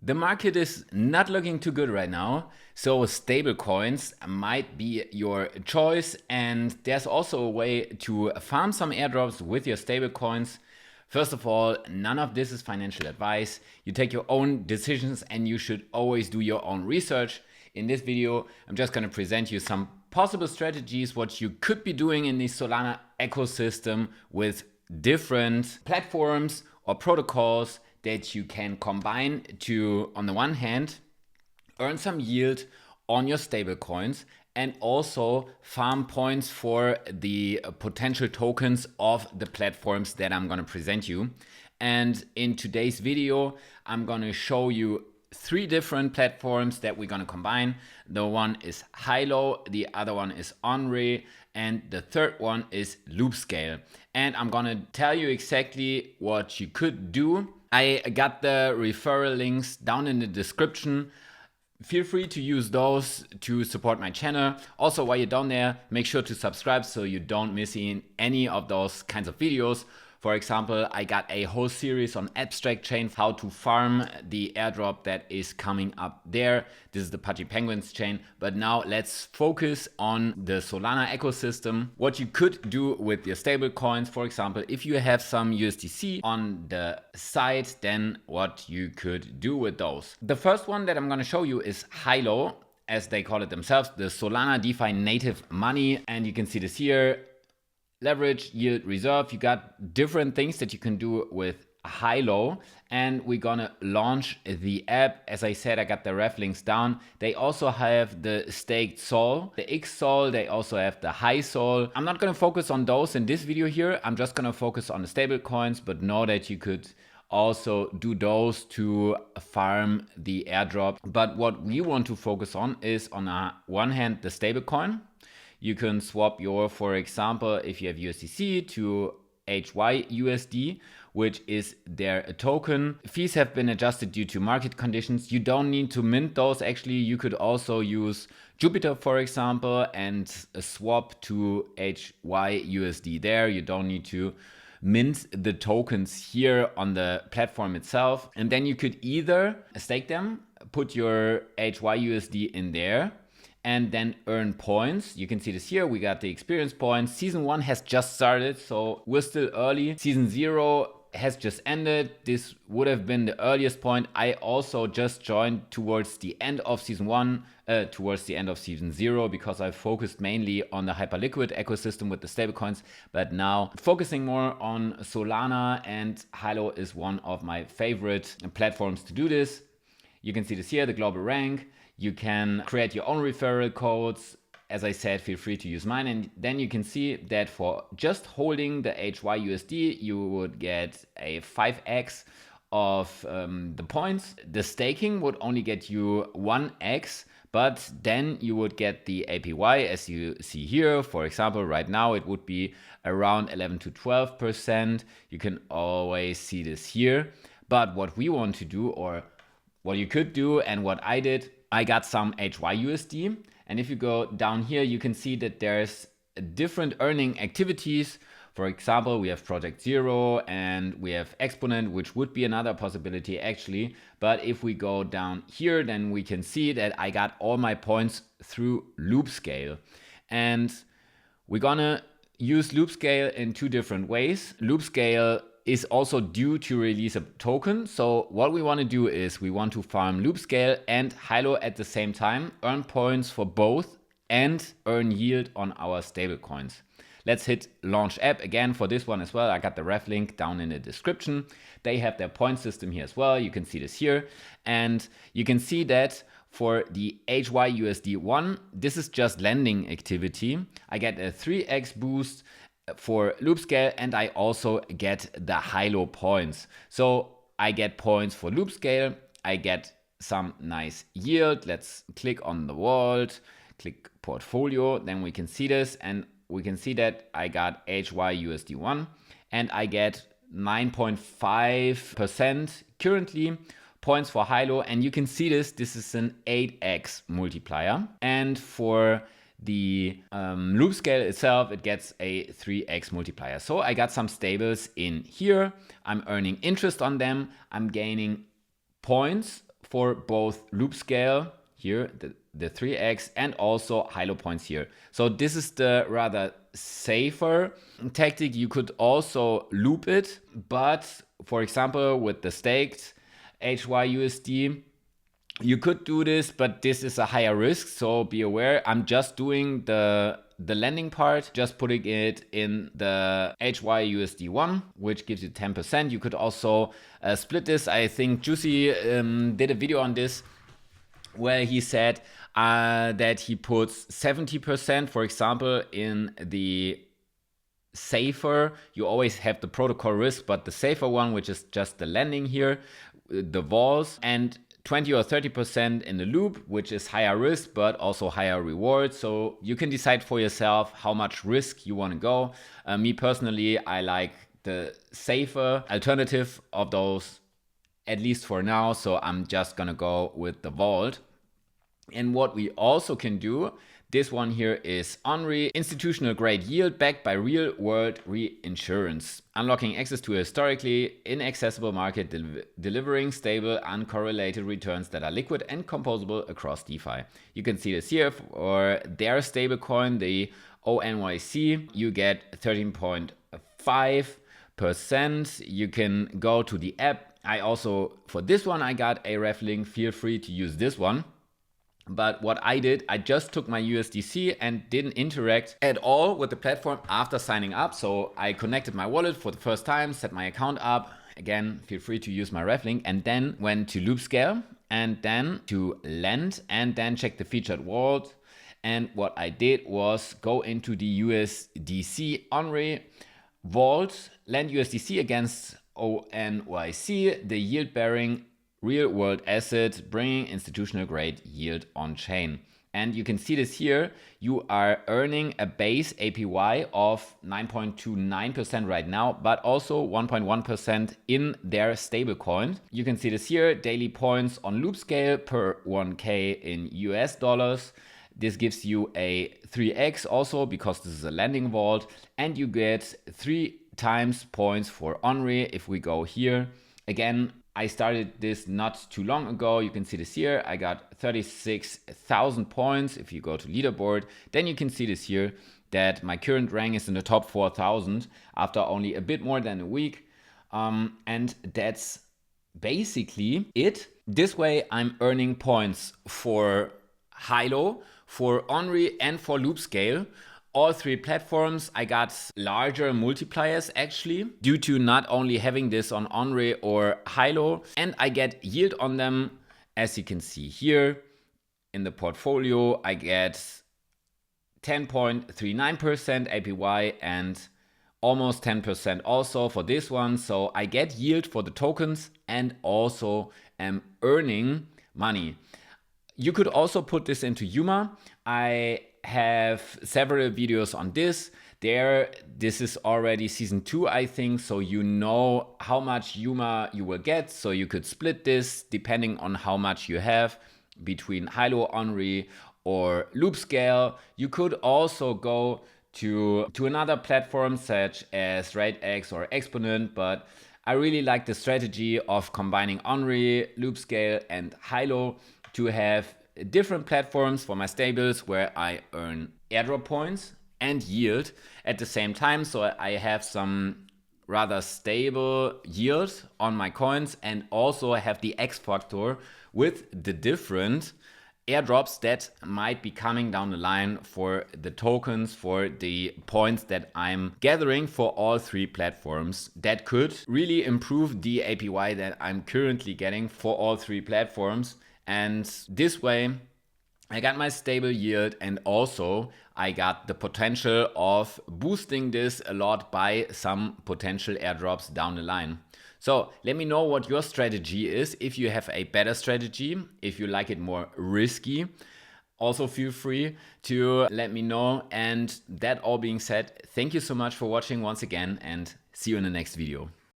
The market is not looking too good right now, so stablecoins might be your choice, and there's also a way to farm some airdrops with your stablecoins. First of all, none of this is financial advice. You take your own decisions and you should always do your own research. In this video, I'm just going to present you some possible strategies, what you could be doing in the Solana ecosystem with different platforms or protocols that you can combine to, on the one hand, earn some yield on your stablecoins and also farm points for the potential tokens of the platforms that I'm going to present you. And in today's video, I'm going to show you 3 different platforms that we're going to combine. The one is Hilo, the other one is Onre, and the third one is Loopscale. And I'm going to tell you exactly what you could do. I got the referral links down in the description. Feel free to use those to support my channel. Also, while you're down there, make sure to subscribe so you don't miss any of those kinds of videos. For example, I got a whole series on Abstract Chain, how to farm the airdrop that is coming up there. This is the Pudgy Penguins chain. But now let's focus on the Solana ecosystem. What you could do with your stable coins, for example, if you have some USDC on the side, then what you could do with those. The first one that I'm going to show you is Hilo, as they call it themselves, the Solana DeFi native money. And you can see this here. Leverage, yield, reserve. You got different things that you can do with Hilo, and we're gonna launch the app. As I said, I got the ref links down. They also have the staked Sol, the X Sol. They also have the High Sol. I'm not gonna focus on those in this video here. I'm just gonna focus on the stable coins, but know that you could also do those to farm the airdrop. But what we want to focus on is, on one hand, the stable coin. You can swap your, for example, if you have USDC to HYUSD, which is their token. Fees have been adjusted due to market conditions. You don't need to mint those. Actually, you could also use Jupiter, for example, and swap to HYUSD there. You don't need to mint the tokens here on the platform itself. And then you could either stake them, put your HYUSD in there, and then earn points. You can see this here. We got the experience points. Season 1 has just started, so we're still early. Season 0 has just ended. This would have been the earliest point. I also just joined towards the end of Season 1, towards the end of Season 0, because I focused mainly on the Hyperliquid ecosystem with the stablecoins, but now focusing more on Solana, and Hilo is one of my favorite platforms to do this. You can see this here, the global rank. You can create your own referral codes. As I said, feel free to use mine. And then you can see that for just holding the HYUSD, you would get a 5x of the points. The staking would only get you 1x, but then you would get the APY, as you see here. For example, right now it would be around 11 to 12%. You can always see this here. But what we want to do, or what you could do, and what I did, I got some HYUSD, and if you go down here, you can see that there's different earning activities. For example, we have Project Zero and we have Exponent, which would be another possibility actually. But if we go down here, then we can see that I got all my points through Loopscale. And we're gonna use Loopscale in 2 different ways. Loopscale is also due to release a token. So what we want to do is we want to farm Loopscale and Hilo at the same time, earn points for both, and earn yield on our stablecoins. Let's hit launch app again for this one as well. I got the ref link down in the description. They have their point system here as well. You can see this here. And you can see that for the HYUSD1, this is just lending activity. I get a 3x boost for Loopscale, and I also get the Hilo points. So I get points for Loopscale, I get some nice yield. Let's click on the vault, click portfolio, then we can see this, and we can see that I got HYUSD1 and I get 9.5% currently points for Hilo, and you can see this is an 8x multiplier. And for the Loopscale itself, it gets a 3x multiplier. So I got some stables in here. I'm earning interest on them. I'm gaining points for both loop scale here, the 3x, and also high-low points here. So this is the rather safer tactic. You could also loop it, but for example, with the staked HYUSD, you could do this, but this is a higher risk, so be aware. I'm just doing the lending part, just putting it in the HYUSD1, which gives you 10%. You could also split this. I think Juicy did a video on this where he said that he puts 70%, for example, in the safer. You always have the protocol risk, but the safer one, which is just the lending here, the vols, and 20 or 30% in the loop, which is higher risk, but also higher reward. So you can decide for yourself how much risk you want to go. Me personally, I like the safer alternative of those, at least for now. So I'm just going to go with the vault. And what we also can do, this one here is ONRE, institutional grade yield backed by real world reinsurance, unlocking access to a historically inaccessible market, delivering stable, uncorrelated returns that are liquid and composable across DeFi. You can see this here for their stablecoin, the ONYC. You get 13.5%. You can go to the app. I also, for this one, I got a ref link. Feel free to use this one. But what I did, I just took my USDC and didn't interact at all with the platform after signing up. So I connected my wallet for the first time, set my account up. Again, feel free to use my ref link, and then went to Loopscale and then to lend and then check the featured wallet. And what I did was go into the USDC ONRE vault, lend USDC against ONYC, the yield bearing real world asset, bringing institutional grade yield on chain. And you can see this here. You are earning a base APY of 9.29% right now, but also 1.1% in their stablecoin. You can see this here, daily points on Loopscale per 1K in US dollars. This gives you a 3x also because this is a lending vault, and you get 3 times points for ONRE. If we go here, again, I started this not too long ago. You can see this here. I got 36,000 points. If you go to leaderboard, then you can see this here that my current rank is in the top 4,000 after only a bit more than a week. And that's basically it. This way I'm earning points for Hilo, for ONRE, and for Loopscale. All 3 platforms, I got larger multipliers actually, due to not only having this on ONRE or Hilo, and I get yield on them, as you can see here in the portfolio. I get 10.39% APY and almost 10% also for this one. So I get yield for the tokens and also am earning money. You could also put this into Yuma. I have several videos on this. This is already season 2, I think, so you know how much Yuma you will get. So you could split this depending on how much you have between Hilo, ONRE, or Loopscale. You could also go to another platform such as RateX or Exponent, but I really like the strategy of combining ONRE, Loopscale, and Hilo to have different platforms for my stables where I earn airdrop points and yield at the same time. So I have some rather stable yield on my coins, and also I have the X factor with the different airdrops that might be coming down the line for the tokens, for the points that I'm gathering for all 3 platforms. That could really improve the APY that I'm currently getting for all 3 platforms. And this way I got my stable yield, and also I got the potential of boosting this a lot by some potential airdrops down the line. So let me know what your strategy is. If you have a better strategy, if you like it more risky, also feel free to let me know. And that all being said, thank you so much for watching once again, and see you in the next video.